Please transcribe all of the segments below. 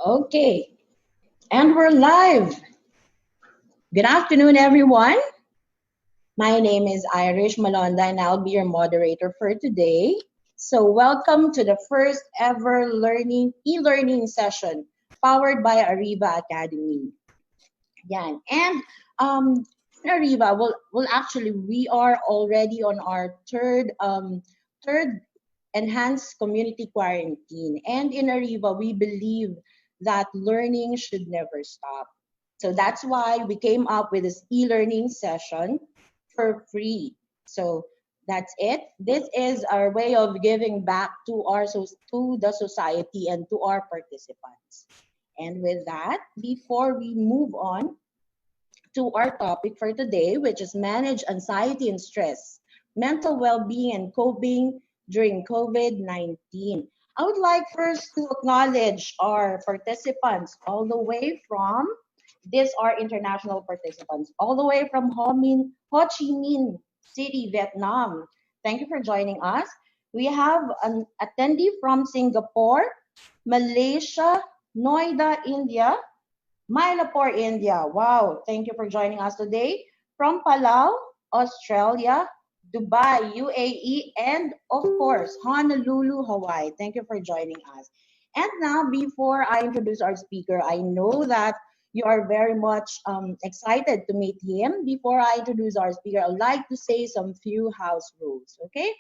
Okay, and we're live. Good afternoon, everyone. My name is Irish Malonda, and I'll be your moderator for today. So, welcome to the first ever e-learning session powered by Ariva Academy. Yan. And in Ariva, well, actually, we are already on our third enhanced community quarantine. And in Ariva, we believe that learning should never stop. So that's why we came up with this e-learning session for free. So that's it. This is our way of giving back to to the society and to our participants. And with that, before we move on to our topic for today, which is manage anxiety and stress, mental well-being and coping during COVID-19. I would like first to acknowledge our participants all the way from, these are international participants, all the way from Ho Chi Minh City, Vietnam. Thank you for joining us. We have an attendee from Singapore, Malaysia, Noida, India, Mylapore, India. Wow, thank you for joining us today. From Palau, Australia, Dubai, UAE, and of course, Honolulu, Hawaii. Thank you for joining us. And now, before I introduce our speaker, I know that you are very much excited to meet him. Before I introduce our speaker, I'd like to say some few house rules, okay?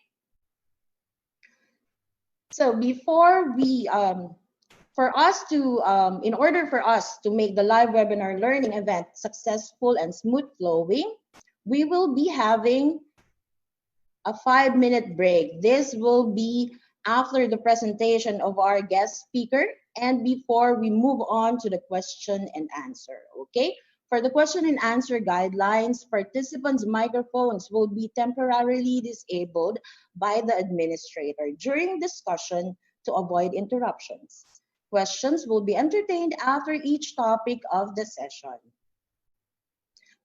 So before we in order for us to make the live webinar learning event successful and smooth flowing, we will be having a 5-minute break. This will be after the presentation of our guest speaker and before we move on to the question and answer, okay? For the question and answer guidelines, participants' microphones will be temporarily disabled by the administrator during discussion to avoid interruptions. Questions will be entertained after each topic of the session.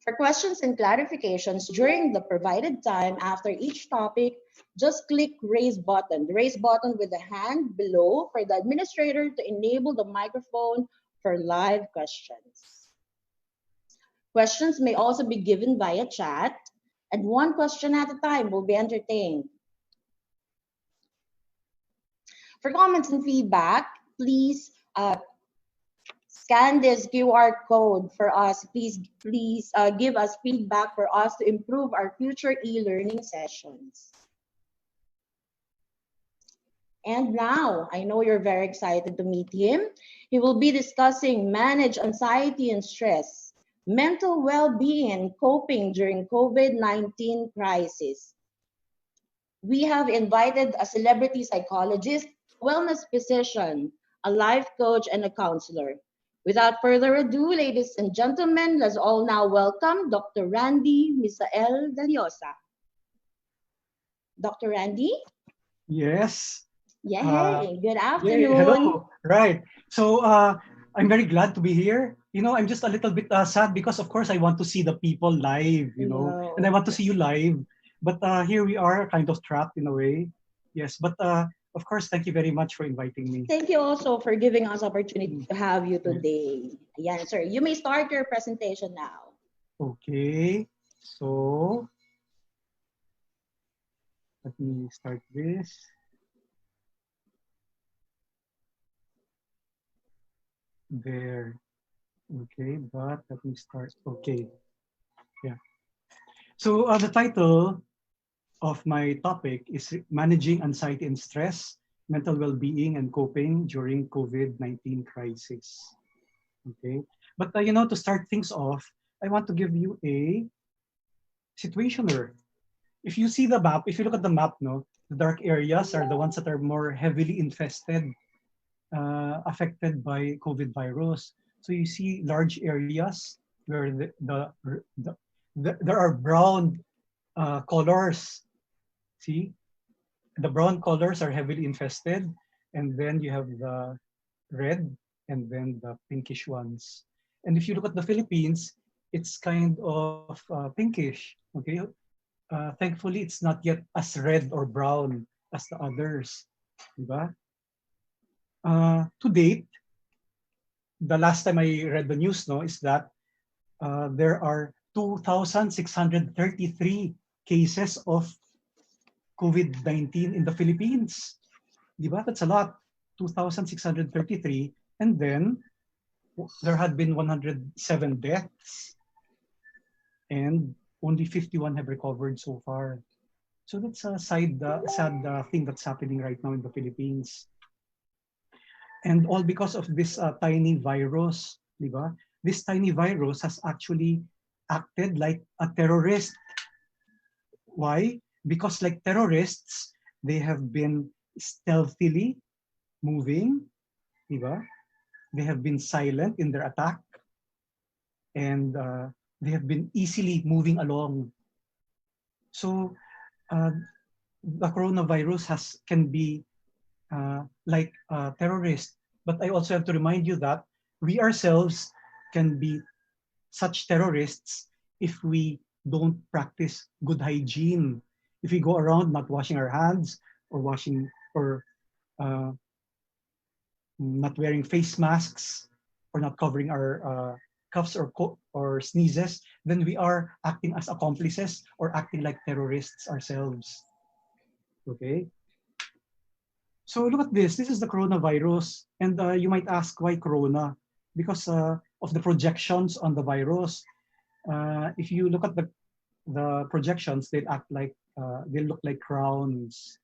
For questions and clarifications during the provided time after each topic, just click raise button. The raise button with the hand below for the administrator to enable the microphone for live questions. Questions may also be given via chat, and one question at a time will be entertained. For comments and feedback, please scan this QR code for us. Please give us feedback for us to improve our future e-learning sessions. And now, I know you're very excited to meet him. He will be discussing manage anxiety and stress, mental well-being and coping during COVID-19 crisis. We have invited a celebrity psychologist, wellness physician, a life coach, and a counselor. Without further ado, ladies and gentlemen, let's all now welcome Dr. Randy Misael Dellosa. Dr. Randy? Yes. Yay, good afternoon. Hello. Right. So I'm very glad to be here. I'm just a little bit sad because, of course, I want to see the people live, and I want to see you live. But here we are, kind of trapped in a way. Yes, but of course, thank you very much for inviting me. Thank you also for giving us opportunity to have you today. Yeah, sir. You may start your presentation now. Okay. So let me start this. There. Okay, but let me start. Okay. Yeah. So the title of my topic is managing anxiety and stress, mental well-being and coping during COVID-19 crisis. Okay, but to start things off, I want to give you a situationer. If you see the map, if you look at the map, the dark areas are the ones that are more heavily infested, affected by COVID virus. So you see large areas where there are brown colors. See, the brown colors are heavily infested, and then you have the red and then the pinkish ones. And if you look at the Philippines, it's kind of pinkish, okay? Thankfully, it's not yet as red or brown as the others, diba? To date, the last time I read the news, no, is that there are 2,633 cases of COVID-19 in the Philippines. Di ba? That's a lot. 2,633. And then there had been 107 deaths and only 51 have recovered so far. So that's a sad thing that's happening right now in the Philippines. And all because of this tiny virus, di ba? This tiny virus has actually acted like a terrorist. Why? Because like terrorists, they have been stealthily moving, di ba? They have been silent in their attack, and they have been easily moving along. So uh, the coronavirus can be like a terrorist. But I also have to remind you that we ourselves can be such terrorists if we don't practice good hygiene. If we go around not washing our hands or uh, not wearing face masks or not covering our coughs or sneezes, then we are acting as accomplices or acting like terrorists ourselves. Okay? So look at this. This is the coronavirus. And you might ask, why corona? Because of the projections on the virus. If you look at the projections, they look like crowns.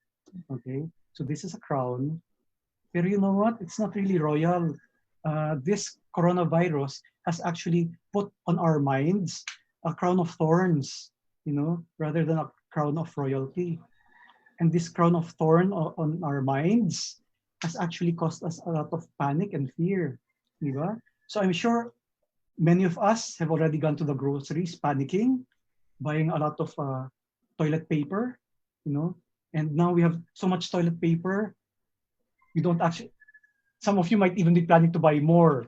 Okay, so this is a crown. But you know what? It's not really royal. This coronavirus has actually put on our minds a crown of thorns, rather than a crown of royalty. And this crown of thorn on our minds has actually caused us a lot of panic and fear. Diba? So I'm sure many of us have already gone to the groceries panicking, buying a lot of toilet paper, and now we have so much toilet paper, we don't actually, some of you might even be planning to buy more.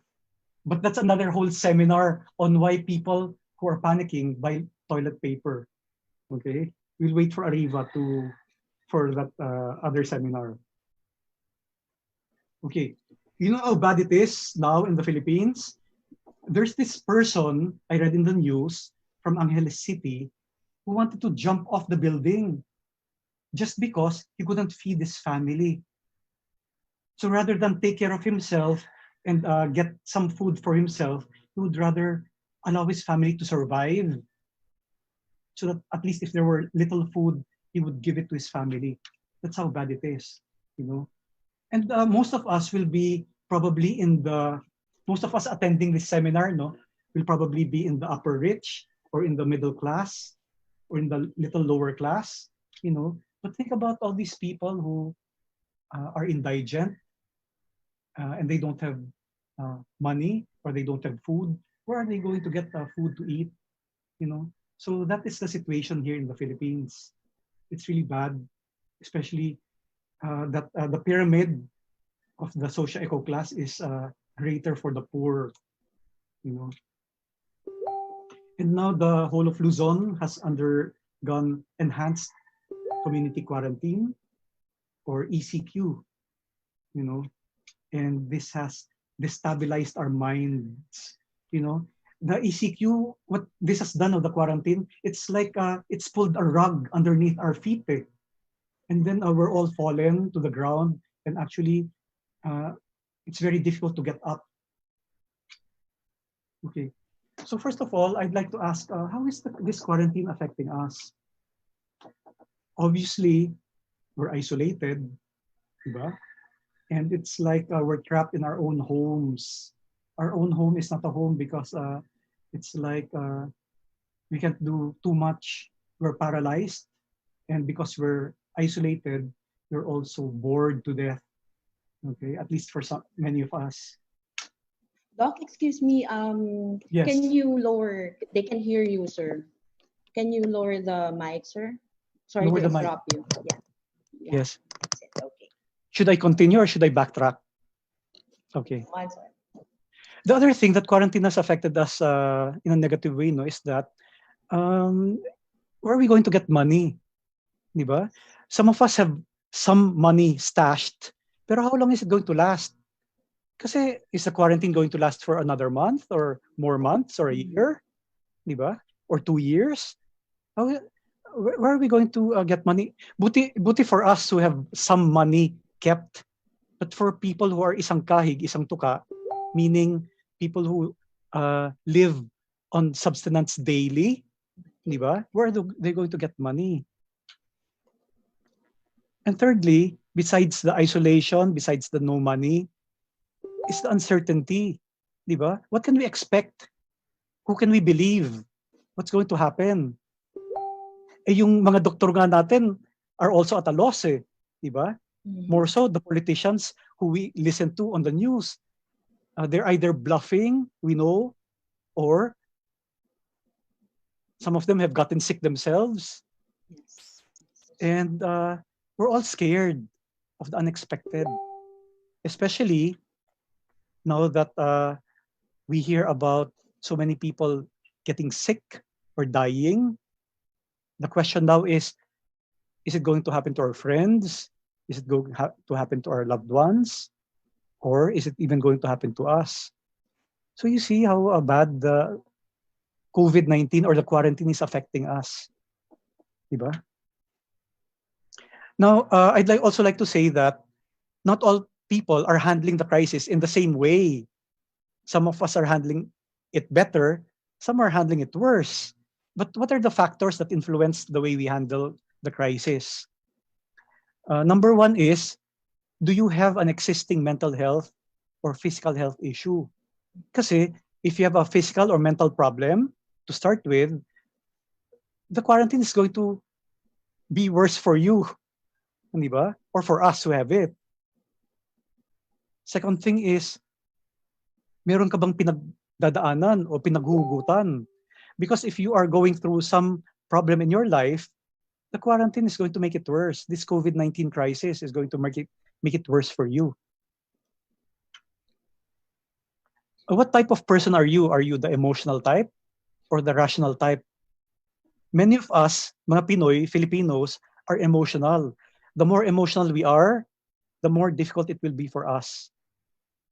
But that's another whole seminar on why people who are panicking buy toilet paper. Okay? We'll wait for Ariva for that other seminar. Okay. You know how bad it is now in the Philippines? There's this person I read in the news from Angeles City who wanted to jump off the building just because he couldn't feed his family. So rather than take care of himself and get some food for himself, he would rather allow his family to survive. So that at least if there were little food, he would give it to his family. That's how bad it is, And most of us will be probably most of us attending this seminar, will probably be in the upper rich or in the middle class or in the little lower class, But think about all these people who are indigent and they don't have money or they don't have food. Where are they going to get food to eat, So that is the situation here in the Philippines. It's really bad, especially that the pyramid of the socio-eco class is greater for the poor, And now the whole of Luzon has undergone enhanced community quarantine or ECQ, and this has destabilized our minds, The ECQ, what this has done of the quarantine, it's like it's pulled a rug underneath our feet, and then we're all fallen to the ground, and actually it's very difficult to get up. Okay, so first of all, I'd like to ask, how is this quarantine affecting us? Obviously, we're isolated, diba? And it's like we're trapped in our own homes. Our own home is not a home because it's like we can't do too much. We're paralyzed, and because we're isolated, we're also bored to death. Okay, at least for many of us. Doc, excuse me. Yes. Can you lower? They can hear you, sir. Can you lower the mic, sir? Sorry Lower to the mic. interrupt you. Yeah. Yes. That's it. Okay. Should I continue or should I backtrack? Okay. One second. The other thing that quarantine has affected us in a negative way, is that where are we going to get money? Diba? Some of us have some money stashed, pero how long is it going to last? Kasi is the quarantine going to last for another month or more months or a year? Di ba? Or 2 years? How, where are we going to get money? Buti for us who have some money kept. But for people who are isang kahig, isang tuka, meaning people who live on subsistence daily, di ba? Where are they going to get money? And thirdly, besides the isolation, besides the no money, is the uncertainty. Di ba? What can we expect? Who can we believe? What's going to happen? Eh yung mga doktor nga natin are also at a loss eh. Di ba? More so the politicians who we listen to on the news. They're either bluffing, we know, or some of them have gotten sick themselves. And we're all scared of the unexpected, especially now that we hear about so many people getting sick or dying. The question now is it going to happen to our friends? Is it going to happen to our loved ones? Or is it even going to happen to us? So you see how bad the COVID-19 or the quarantine is affecting us. Diba? Now, I'd also like to say that not all people are handling the crisis in the same way. Some of us are handling it better, some are handling it worse. But what are the factors that influence the way we handle the crisis? Number one is, do you have an existing mental health or physical health issue? Kasi if you have a physical or mental problem to start with, the quarantine is going to be worse for you, di ba? Or for us who have it. Second thing is, meron ka bang pinagdadaanan o pinaghuhugutan? Because if you are going through some problem in your life, the quarantine is going to make it worse. This COVID-19 crisis is going to make it worse for you. What type of person are you? Are you the emotional type or the rational type? Many of us, mga Pinoy, Filipinos, are emotional. The more emotional we are, the more difficult it will be for us.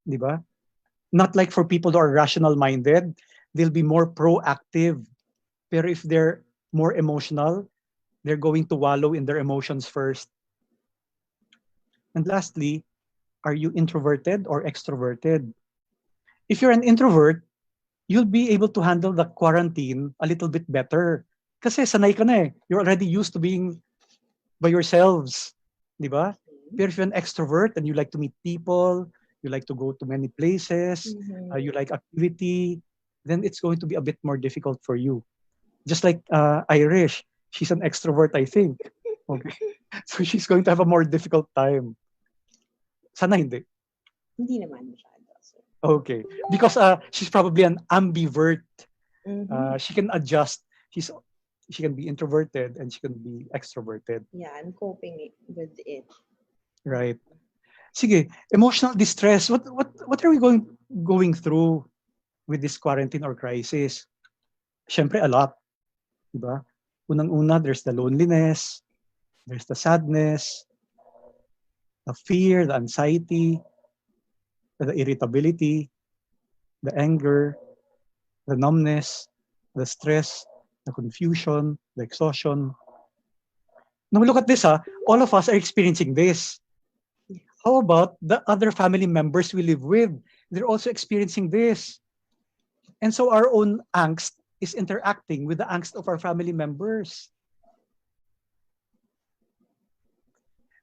Di ba? Not like for people who are rational-minded, they'll be more proactive. Pero if they're more emotional, they're going to wallow in their emotions first. And lastly, are you introverted or extroverted? If you're an introvert, you'll be able to handle the quarantine a little bit better. Kasi sanay ka na eh. You're already used to being by yourselves. Di ba? Pero if you're an extrovert and you like to meet people, you like to go to many places, you like activity, then it's going to be a bit more difficult for you. Just like Irish, she's an extrovert, I think. Okay. So she's going to have a more difficult time. Sana hindi. Hindi naman masyado. Okay. Because she's probably an ambivert. She can adjust. She can be introverted and she can be extroverted. Yeah, I'm coping with it. Right. Sige, emotional distress. What are we going through with this quarantine or crisis? Syempre a lot. Diba? Unang-una, there's the loneliness, there's the sadness, the fear, the anxiety, the irritability, the anger, the numbness, the stress, the confusion, the exhaustion. Now look at this, all of us are experiencing this. How about the other family members we live with? They're also experiencing this. And so our own angst is interacting with the angst of our family members.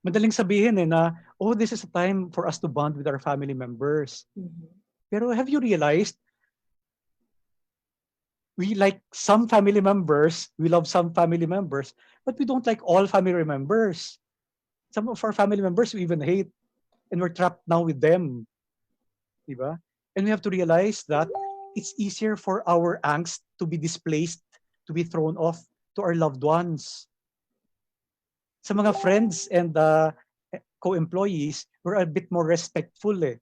Madaling sabihin na, oh, this is a time for us to bond with our family members. Pero have you realized, we like some family members, we love some family members, but we don't like all family members. Some of our family members we even hate, and we're trapped now with them. Diba? And we have to realize that it's easier for our angst to be displaced, to be thrown off to our loved ones. Sa mga friends and co-employees, we're a bit more respectful eh.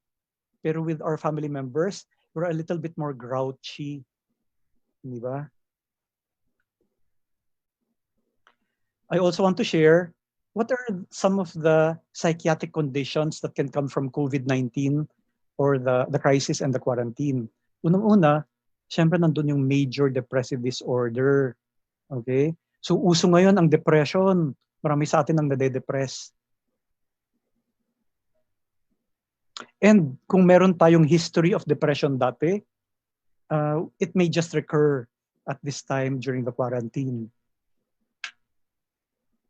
Pero with our family members, we're a little bit more grouchy. Di ba? I also want to share what are some of the psychiatric conditions that can come from COVID-19 or the crisis and the quarantine. Unang-una, syempre nandun yung major depressive disorder. Okay? So uso ngayon ang depression. Marami sa atin ang nade-depress. And kung meron tayong history of depression dati, it may just recur at this time during the quarantine.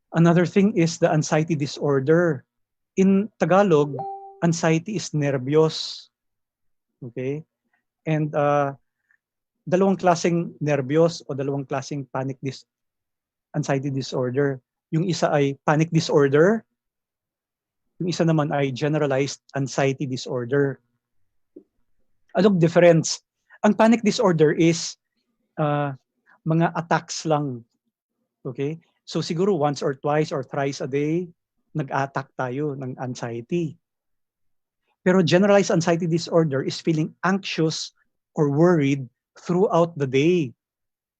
Another thing is the anxiety disorder. In Tagalog, anxiety is nervyos. Okay? And dalawang klaseng nervyos o dalawang klaseng anxiety disorder. Yung isa ay panic disorder, yung isa naman ay generalized anxiety disorder. Anong difference? Ang panic disorder is mga attacks lang. Okay? So siguro once or twice or thrice a day, nag-attack tayo ng anxiety. Pero generalized anxiety disorder is feeling anxious or worried throughout the day.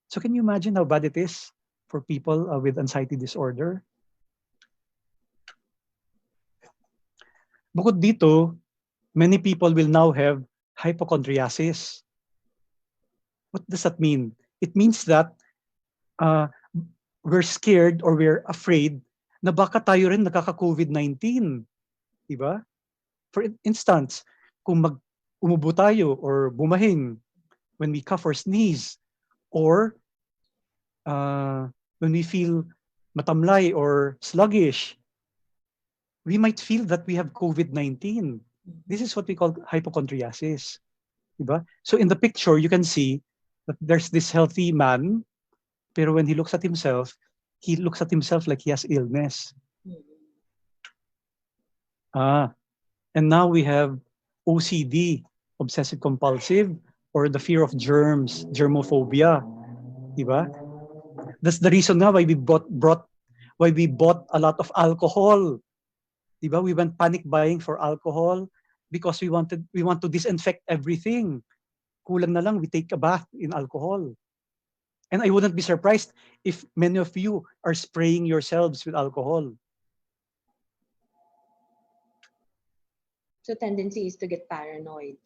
So can you imagine how bad it is for people with anxiety disorder? Bukod dito, many people will now have hypochondriasis. What does that mean? It means that we're scared or we're afraid na baka tayo rin nakaka-COVID-19. Diba? For instance, kung umubo tayo or bumahing when we cough or sneeze, or when we feel matamlay or sluggish, we might feel that we have COVID-19. This is what we call hypochondriasis. Diba? So in the picture, you can see that there's this healthy man, pero when he looks at himself like he has illness. And now we have OCD, obsessive compulsive, or the fear of germs, germophobia. Diba? That's the reason now why we bought a lot of alcohol. Diba? We went panic buying for alcohol because we want to disinfect everything. Kulang na lang we take a bath in alcohol. And I wouldn't be surprised if many of you are spraying yourselves with alcohol. So tendency is to get paranoid.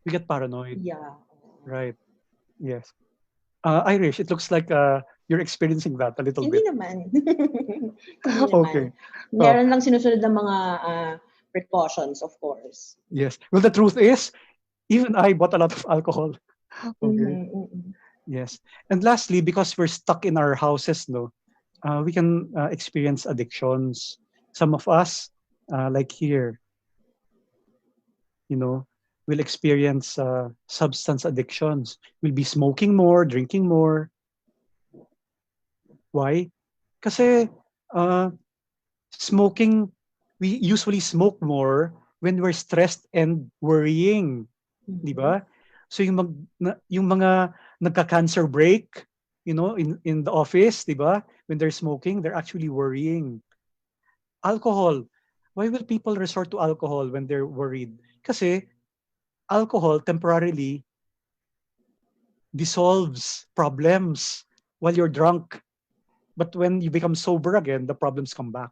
We get paranoid. Yeah. Right. Yes. Irish, it looks like you're experiencing that a little Hindi bit. naman. Hindi naman. Okay. Meron lang sinusunod ng mga precautions, of course. Yes. Well, the truth is, even I bought a lot of alcohol. Okay. Yes. And lastly, because we're stuck in our houses, we can experience addictions. Some of us, like here, will experience substance addictions. We'll be smoking more, drinking more. Why? Kasi smoking, we usually smoke more when we're stressed and worrying. Di ba? So yung mga nagka-cancer break, in the office, di ba? When they're smoking, they're actually worrying. Alcohol. Why will people resort to alcohol when they're worried? Kasi alcohol temporarily dissolves problems while you're drunk. But when you become sober again, the problems come back.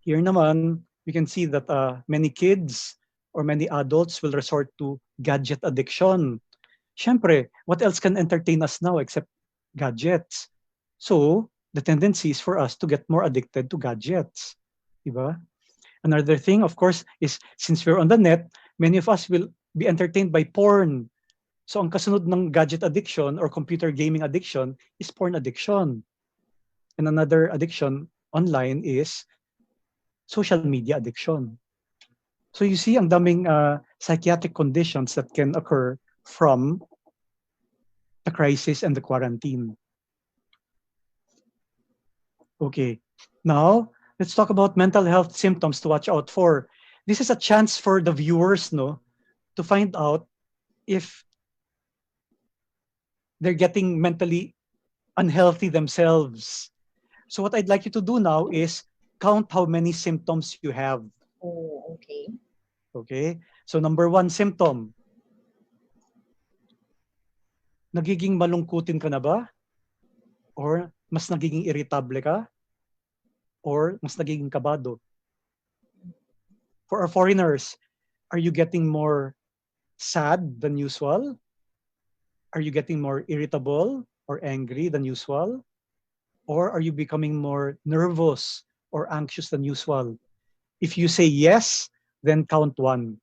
Here naman, we can see that many kids or many adults will resort to gadget addiction. Siyempre, what else can entertain us now except gadgets? So, the tendency is for us to get more addicted to gadgets. Diba? Another thing, of course, is since we're on the net, many of us will be entertained by porn. So, ang kasunod ng gadget addiction or computer gaming addiction is porn addiction. And another addiction online is social media addiction. So you see, ang daming psychiatric conditions that can occur from the crisis and the quarantine. Okay, now let's talk about mental health symptoms to watch out for. This is a chance for the viewers, to find out if they're getting mentally unhealthy themselves. So what I'd like you to do now is count how many symptoms you have. Oh, okay. Okay? So number 1 symptom. Nagiging malungkutin ka na ba? Or mas nagiging irritable ka? Or mas nagiging kabado? For our foreigners, Are you getting more sad than usual? Are you getting more irritable or angry than usual? Or are you becoming more nervous or anxious than usual? If you say yes, then count 1.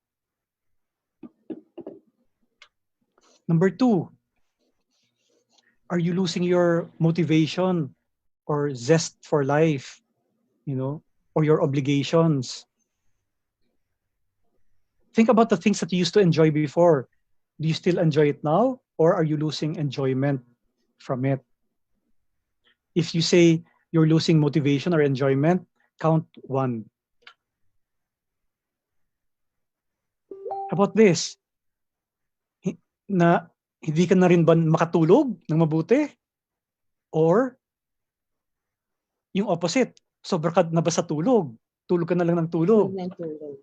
Number 2, are you losing your motivation or zest for life, or your obligations? Think about the things that you used to enjoy before. Do you still enjoy it now, or are you losing enjoyment from it? If you say you're losing motivation or enjoyment, count 1. How about this? Na hindi ka na rin ba makatulog ng mabuti? Or yung opposite, sobra ka na ba sa tulog? Tulog ka na lang ng tulog. Tulog ng tulog.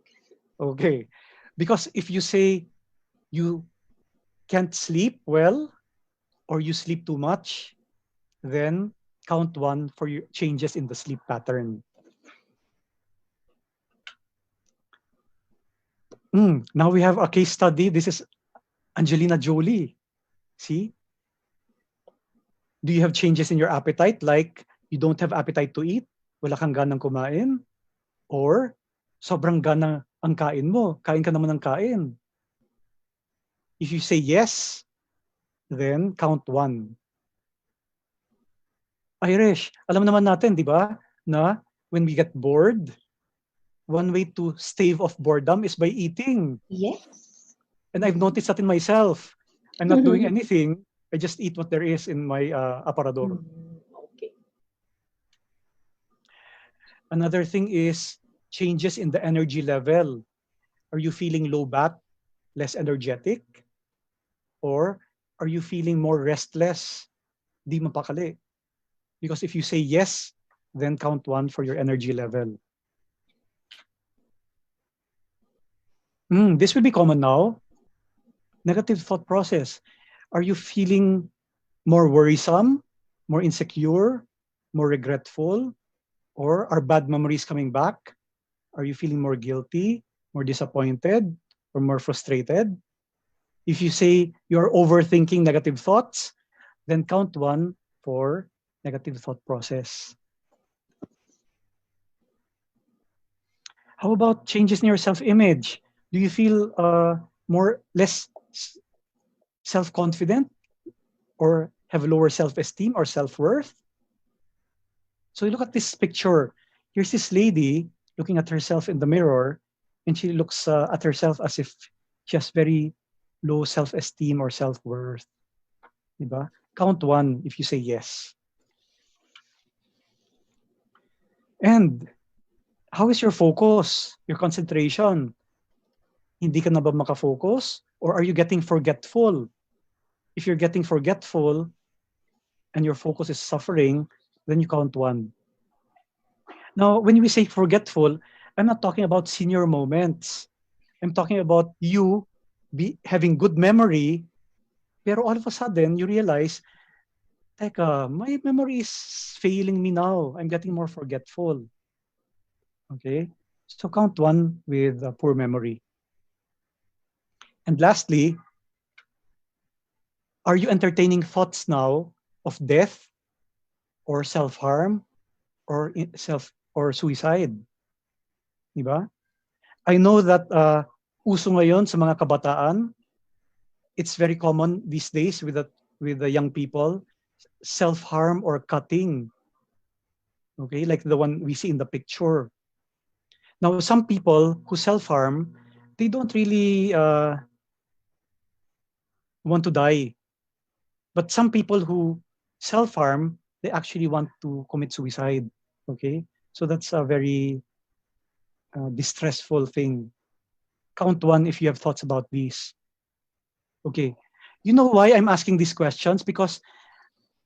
Okay. Because if you say you can't sleep well or you sleep too much, then count 1 for your changes in the sleep pattern. Now we have a case study. This is Angelina Jolie. See? Do you have changes in your appetite? Like you don't have appetite to eat? Wala kang ganang kumain? Or sobrang gana ang kain mo? Kain ka naman ng kain. If you say yes, then count 1. Irish, alam naman natin, di ba, na when we get bored, one way to stave off boredom is by eating. Yes. And I've noticed that in myself. I'm not doing anything. I just eat what there is in my aparador. Okay. Another thing is changes in the energy level. Are you feeling low bat, less energetic? Or are you feeling more restless? Di mapakali. Because if you say yes, then count 1 for your energy level. This will be common now. Negative thought process. Are you feeling more worrisome, more insecure, more regretful? Or are bad memories coming back? Are you feeling more guilty, more disappointed, or more frustrated? If you say you're overthinking negative thoughts, then count 1 for negative thought process. How about changes in your self-image? Do you feel less self-confident or have lower self-esteem or self-worth? So you look at this picture. Here's this lady looking at herself in the mirror, and she looks at herself as if she has very low self-esteem or self-worth. Diba? Count 1 if you say yes. And how is your focus, your concentration? Hindi ka na ba makafocus? Or are you getting forgetful? If you're getting forgetful and your focus is suffering, then you count 1. Now, when we say forgetful, I'm not talking about senior moments. I'm talking about you having good memory, pero all of a sudden, you realize, teka, my memory is failing me now. I'm getting more forgetful. Okay? So count 1 with poor memory. And lastly, are you entertaining thoughts now of death or self-harm or suicide? Diba? I know that uso ngayon sa mga kabataan, it's very common these days with the young people, self-harm or cutting. Okay, like the one we see in the picture. Now, some people who self-harm, they don't really want to die. But some people who self-harm, they actually want to commit suicide. Okay, so that's a very distressful thing. Count 1 if you have thoughts about these. Okay, you know why I'm asking these questions? Because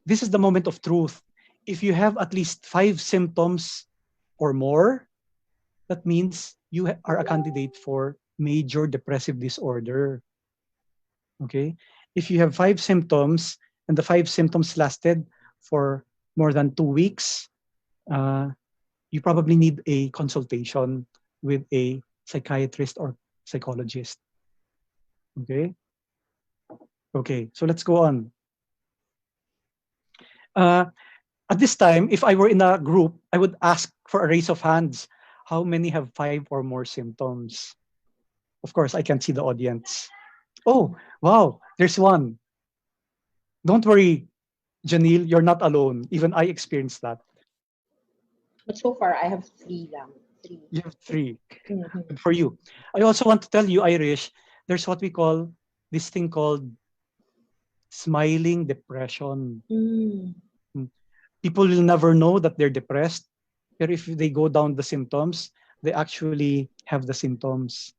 this is the moment of truth. If you have at least 5 symptoms or more, that means you are a candidate for major depressive disorder. Okay, if you have 5 symptoms and the 5 symptoms lasted for more than 2 weeks, you probably need a consultation with a psychiatrist or psychologist. Okay. Okay. So let's go on. Uh, at this time, if I were in a group, I would ask for a raise of hands. How many have 5 or more symptoms? Of course, I can't see the audience. Oh, wow. There's one. Don't worry, Janil, you're not alone. Even I experienced that. But so far, I have three lang. Three. You have 3. Mm-hmm. Good for you. I also want to tell you, Irish, there's what we call this thing called smiling depression. Mm. Mm. People will never know that they're depressed, but if they go down the symptoms, they actually have the symptoms.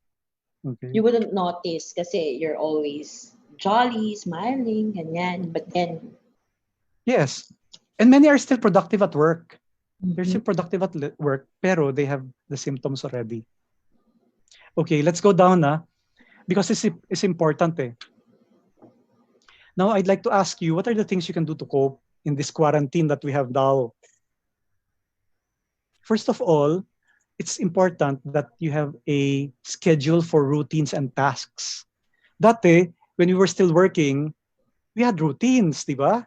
Okay. You wouldn't notice kasi you're always jolly, smiling, ganyan. But then, Yes. And many are still productive at work. They're mhm. still productive at work, pero they have the symptoms already. Okay, let's go down na because it's important eh. Now, I'd like to ask you, what are the things you can do to cope in this quarantine that we have now? First of all, it's important that you have a schedule for routines and tasks. Dati, when we were still working, we had routines, di ba?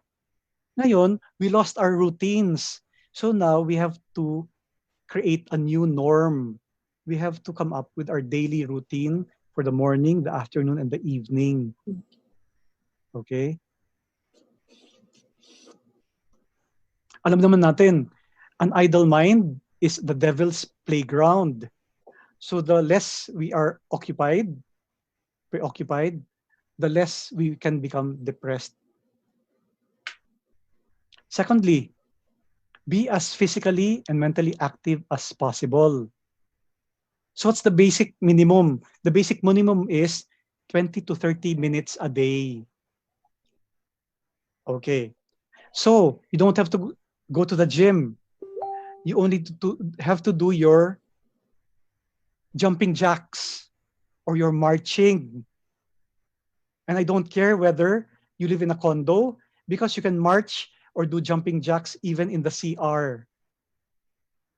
Ngayon, we lost our routines. So now we have to create a new norm. We have to come up with our daily routine for the morning, the afternoon, and the evening. Okay? Alam naman natin, an idle mind is the devil's playground. So the less we are preoccupied, the less we can become depressed. Secondly, be as physically and mentally active as possible. So what's the basic minimum? The basic minimum is 20 to 30 minutes a day. Okay. So you don't have to go to the gym. You only have to do your jumping jacks or your marching. And I don't care whether you live in a condo because you can march or do jumping jacks even in the CR.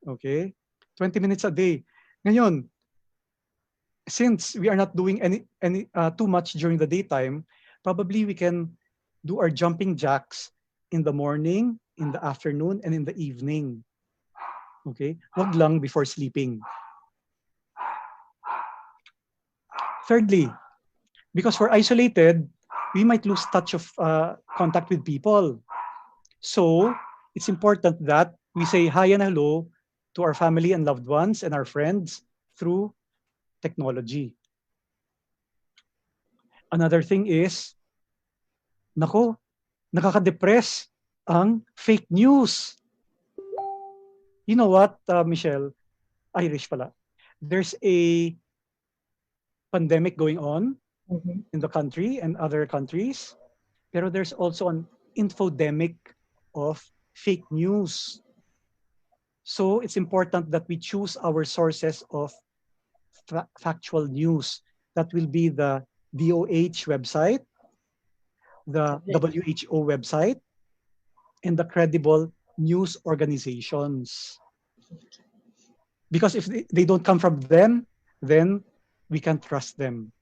Okay? 20 minutes a day. Ngayon, since we are not doing any too much during the daytime, probably we can do our jumping jacks in the morning, in the afternoon, and in the evening. Okay? Wag lang before sleeping. Thirdly, because we're isolated, we might lose touch of contact with people. So it's important that we say hi and hello to our family and loved ones and our friends through technology. Another thing is, nako, nakaka-depress ang fake news. You know what, Michelle? Irish pala. There's a pandemic going on Mhm. in the country and other countries, pero there's also an infodemic of fake news. So it's important that we choose our sources of factual news. That will be the DOH website, the WHO website, and the credible news organizations. Because if they don't come from them, then we can't trust them.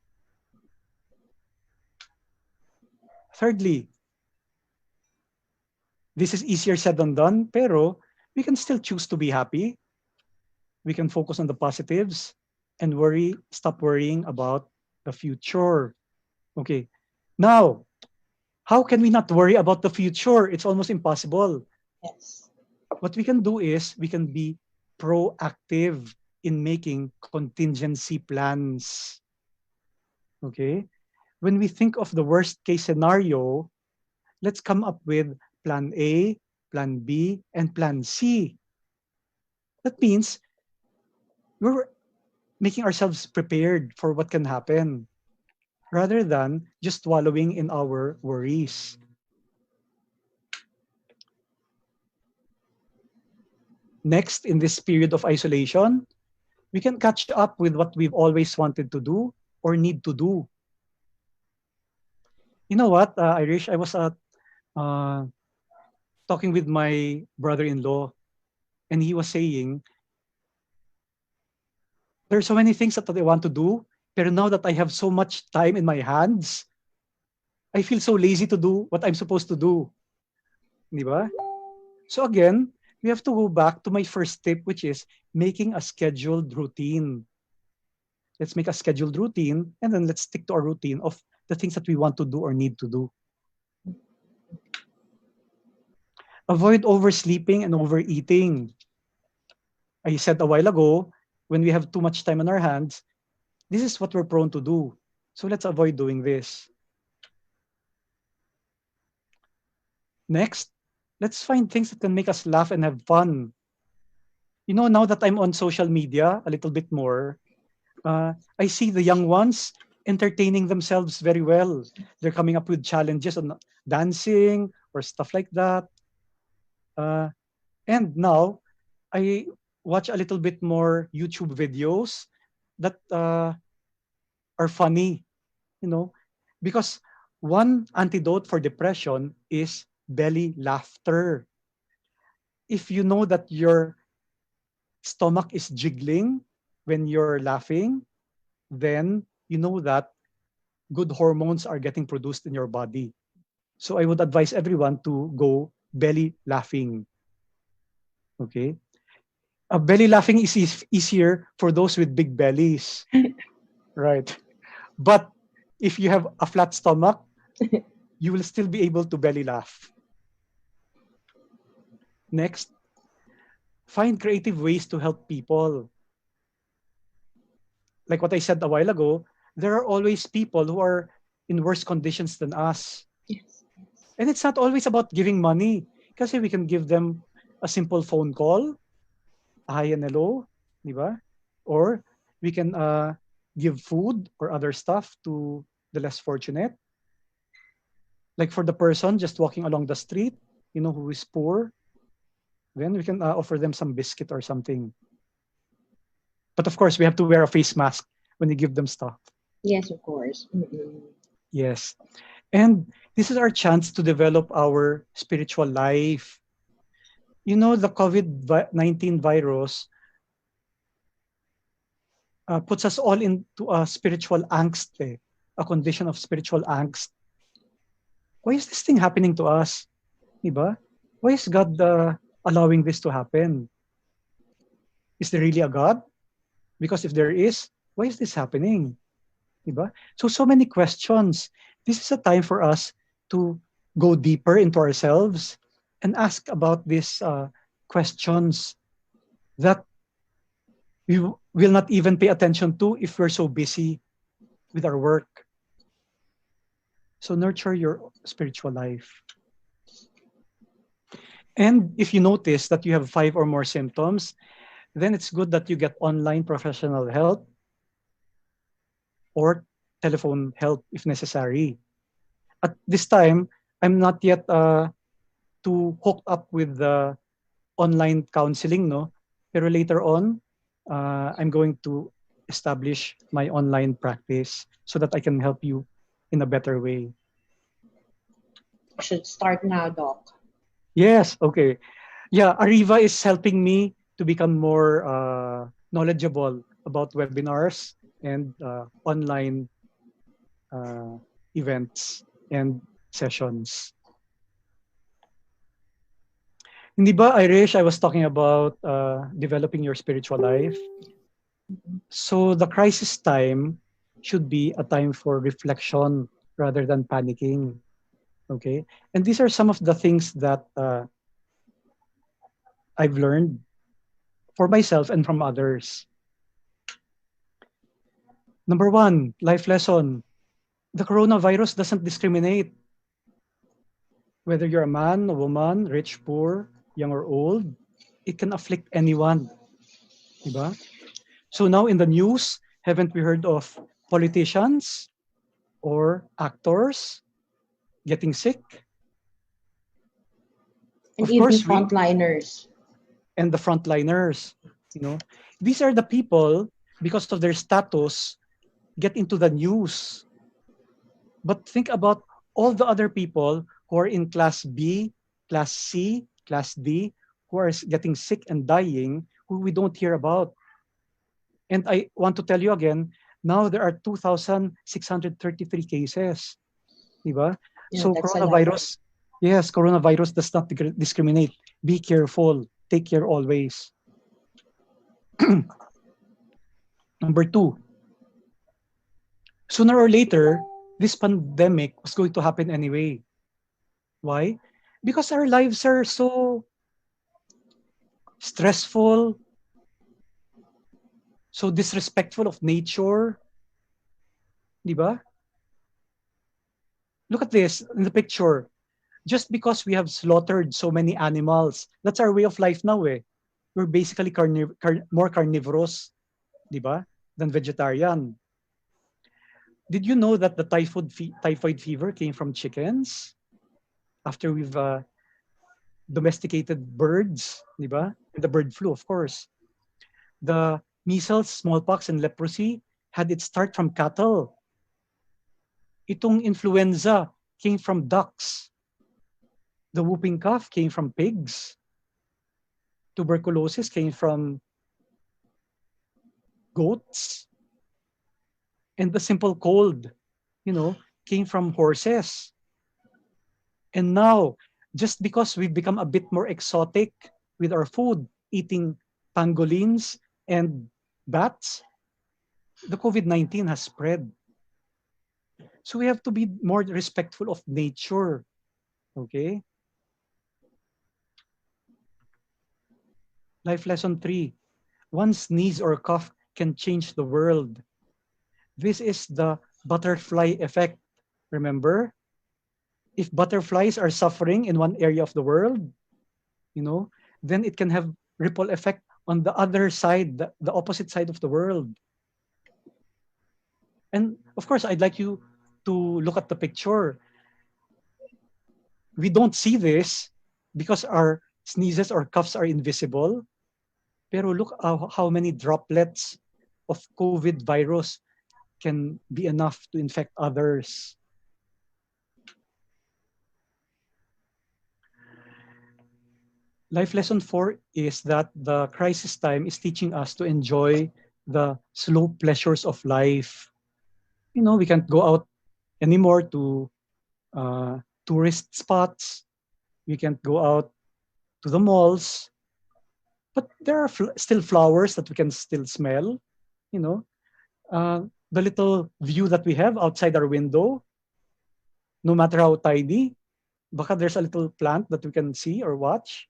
Thirdly, this is easier said than done, pero we can still choose to be happy. We can focus on the positives and stop worrying about the future. Okay. Now, how can we not worry about the future? It's almost impossible. Yes. What we can do is we can be proactive in making contingency plans. Okay? When we think of the worst case scenario, let's come up with plan A, plan B, and plan C. That means we're making ourselves prepared for what can happen rather than just wallowing in our worries. Next, in this period of isolation, we can catch up with what we've always wanted to do or need to do. You know what, Irish? I was uh, talking with my brother-in-law, and he was saying, there's so many things that I want to do, Pero now that I have so much time in my hands, I feel so lazy to do what I'm supposed to do. Di ba? So again, we have to go back to my first tip, which is making a scheduled routine. Let's make a scheduled routine, and then let's stick to our routine of the things that we want to do or need to do. Avoid oversleeping and overeating. I said a while ago, when we have too much time on our hands, this is what we're prone to do. So let's avoid doing this. Next, let's find things that can make us laugh and have fun. You know, now that I'm on social media a little bit more, I see the young ones entertaining themselves very well. They're coming up with challenges on dancing or stuff like that. Uh, and now I watch a little bit more YouTube videos that are funny, you know, because one antidote for depression is belly laughter. If you know that your stomach is jiggling when you're laughing, then you know that good hormones are getting produced in your body. So I would advise everyone to go belly laughing. Okay. Belly laughing is easier for those with big bellies. Right. But if you have a flat stomach, you will still be able to belly laugh. Next, find creative ways to help people. Like what I said a while ago, there are always people who are in worse conditions than us. Yes. And it's not always about giving money. Kasi we can give them a simple phone call, a hi and hello, di ba? Or we can give food or other stuff to the less fortunate. Like for the person just walking along the street, you know, who is poor, then we can offer them some biscuit or something. But of course, we have to wear a face mask when we give them stuff. Yes, of course. Mm-mm. Yes. And this is our chance to develop our spiritual life. You know, the COVID-19 virus puts us all into a spiritual angst, a condition of spiritual angst. Why is this thing happening to us? Diba? Why is God allowing this to happen? Is there really a God? Because if there is, why is this happening? Diba? So many questions. This is a time for us to go deeper into ourselves and ask about these questions that we will not even pay attention to if we're so busy with our work. So nurture your spiritual life. And if you notice that you have 5 or more symptoms, then it's good that you get online professional help or telephone help if necessary. At this time, I'm not yet too hooked up with the online counseling, no? Pero later on, I'm going to establish my online practice so that I can help you in a better way. Should start now, Doc. Yes, okay. Yeah, Ariva is helping me to become more knowledgeable about webinars and online uh, events and sessions. Hindi ba, Irish, I was talking about developing your spiritual life. So the crisis time should be a time for reflection rather than panicking. Okay. And these are some of the things that I've learned for myself and from others. Number one, life lesson. The coronavirus doesn't discriminate whether you're a man, a woman, rich, poor, young or old. It can afflict anyone. Diba? So now in the news, haven't we heard of politicians or actors getting sick? And Of even course, frontliners. and the frontliners, you know, these are the people, because of their status, get into the news. But think about all the other people who are in class B, class C, class D, who are getting sick and dying, who we don't hear about. And I want to tell you again, Now there are 2,633 cases. Diba? Yeah, So that's a lot. coronavirus, yes, coronavirus does not discriminate. Be careful. Take care always. Number two, sooner or later, this pandemic was going to happen anyway. Why? Because our lives are so stressful, so disrespectful of nature. Diba? Look at this in the picture. Just because we have slaughtered so many animals, that's our way of life now eh. We're basically more carnivorous, di ba, than vegetarian. Did you know that the typhoid fever came from chickens after we've domesticated birds, di ba? And the bird flu, of course. The measles, smallpox, and leprosy had its start from cattle. Itong influenza came from ducks. The whooping cough came from pigs. Tuberculosis came from goats. And the simple cold, came from horses. And now, just because we've become a bit more exotic with our food, eating pangolins and bats, the COVID-19 has spread. So we have to be more respectful of nature. Okay? Life lesson 3. One sneeze or cough can change the world. This is the butterfly effect. Remember? If butterflies are suffering in one area of the world, then it can have ripple effect on the other side, the opposite side of the world. And of course, I'd like you to look at the picture. We don't see this because our sneezes or coughs are invisible. Pero look how many droplets of COVID virus can be enough to infect others. Life lesson 4 is that the crisis time is teaching us to enjoy the slow pleasures of life. We can't go out anymore to tourist spots. We can't go out to the malls. But there are still flowers that we can still smell. You know, the little view that we have outside our window, no matter how tidy, baka there's a little plant that we can see or watch.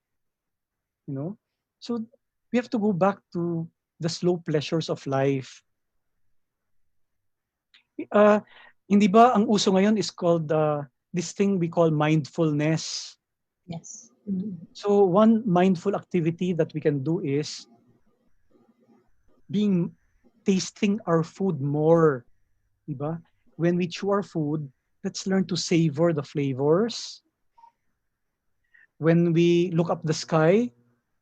So we have to go back to the slow pleasures of life. Hindi ba ang uso ngayon is called this thing we call mindfulness. Yes. Mm-hmm. So one mindful activity that we can do is tasting our food more. Diba? When we chew our food, let's learn to savor the flavors. When we look up the sky,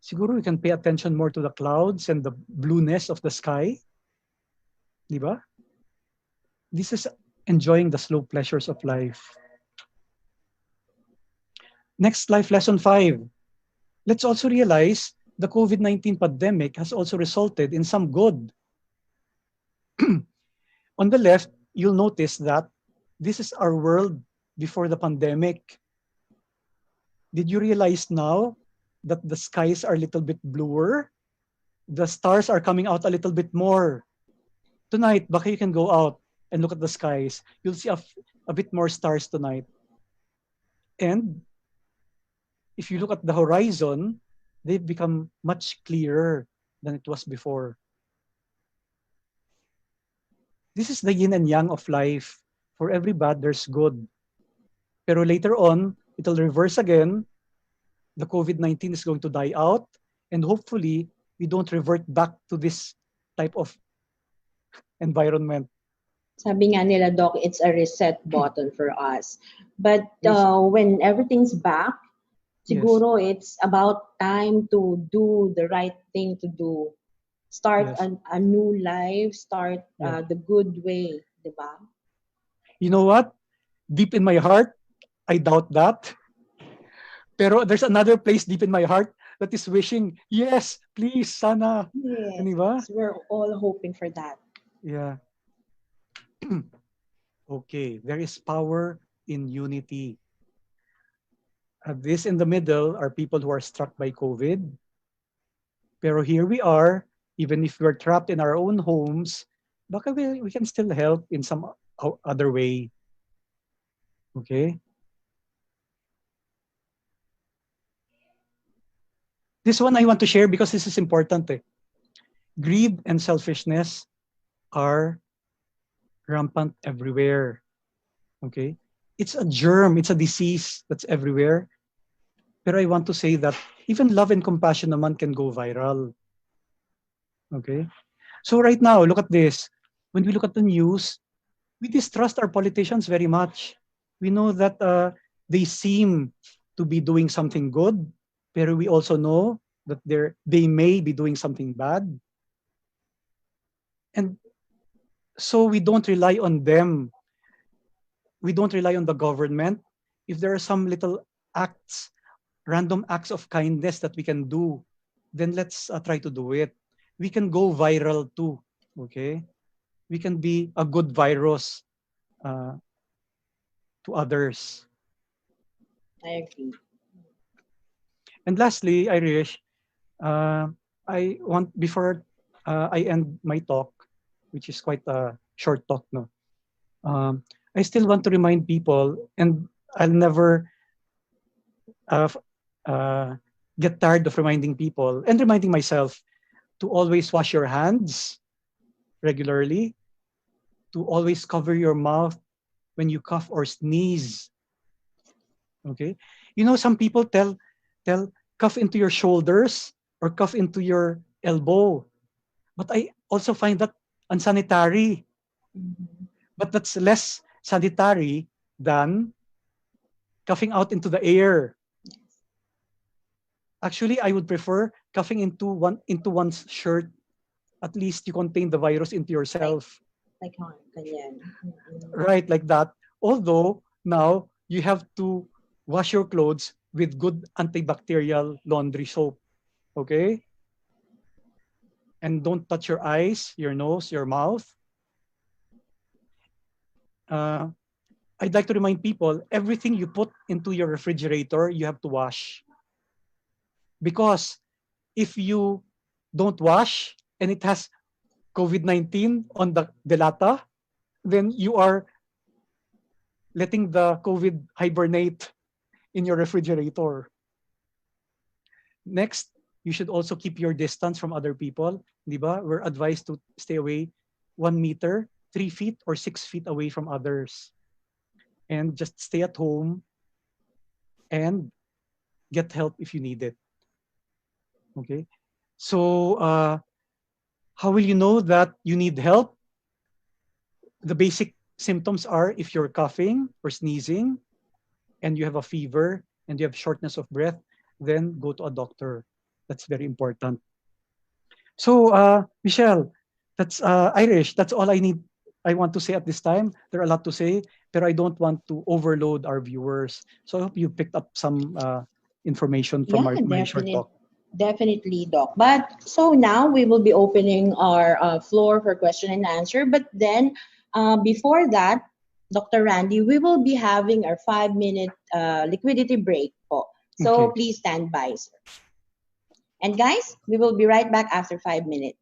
siguro we can pay attention more to the clouds and the blueness of the sky. Diba? This is enjoying the slow pleasures of life. Next, life lesson 5. Let's also realize the COVID-19 pandemic has also resulted in some good. On the left, you'll notice that this is our world before the pandemic. Did you realize now that the skies are a little bit bluer? The stars are coming out a little bit more. Tonight, baka you can go out and look at the skies. You'll see a bit more stars tonight. And if you look at the horizon, they've become much clearer than it was before. This is the yin and yang of life. For every bad, there's good. Pero later on, it'll reverse again. The COVID-19 is going to die out. And hopefully, we don't revert back to this type of environment. Sabi nga nila, Doc, it's a reset button for us. But when everything's back, siguro it's about time to do the right thing to do. Start a new life, start the good way, di ba? You know what? Deep in my heart, I doubt that. Pero there's another place deep in my heart that is wishing, yes, please, sana. Yes, Diba? we're all hoping for that. Yeah. Okay, there is power in unity. This in the middle are people who are struck by COVID. Pero here we are, even if we're trapped in our own homes, baka we can still help in some other way. Okay? This one I want to share because this is important. Greed and selfishness are rampant everywhere. Okay? It's a germ, it's a disease that's everywhere. Pero I want to say that even love and compassion naman can go viral. Okay? So right now, look at this. When we look at the news, we distrust our politicians very much. We know that they seem to be doing something good, pero we also know that they may be doing something bad. And so we don't rely on them. We don't rely on the government. If there are some little acts, random acts of kindness that we can do, then let's try to do it. We can go viral too. Okay? We can be a good virus uh, to others. I agree. And lastly, Irish, I want before I end my talk, which is quite a short talk, no. I still want to remind people, and I'll never uh, uh, get tired of reminding people and reminding myself to always wash your hands regularly, to always cover your mouth when you cough or sneeze. Okay, you know some people tell cough into your shoulders or cough into your elbow. But I also find that unsanitary. Mhm. But that's less sanitary than coughing out into the air. Actually, I would prefer coughing into one's shirt. At least you contain the virus into Like yourself. like ganyan. Mhm. Right, like that. Although now you have to wash your clothes with good antibacterial laundry soap. Okay? And don't touch your eyes, your nose, your mouth. Uh, I'd like to remind people everything you put into your refrigerator, you have to wash. Because if you don't wash and it has COVID-19 on the delata, then you are letting the COVID hibernate in your refrigerator. Next, you should also keep your distance from other people. Di ba? We're advised to stay away 1 meter, 3 feet, or 6 feet away from others. And just stay at home and get help if you need it. Okay? So, how will you know that you need help? The basic symptoms are if you're coughing or sneezing and you have a fever and you have shortness of breath, then go to a doctor. That's very important. So, Michelle, that's Irish. That's all I need. I want to say at this time. There are a lot to say, but I don't want to overload our viewers. So I hope you picked up some information from Yeah, my short talk. definitely, Doc. But so now we will be opening our floor for question and answer. But then, before that, Dr. Randy, we will be having our 5 minute liquidity break. Po. So Okay. please stand by, sir. And guys, we will be right back after 5 minutes.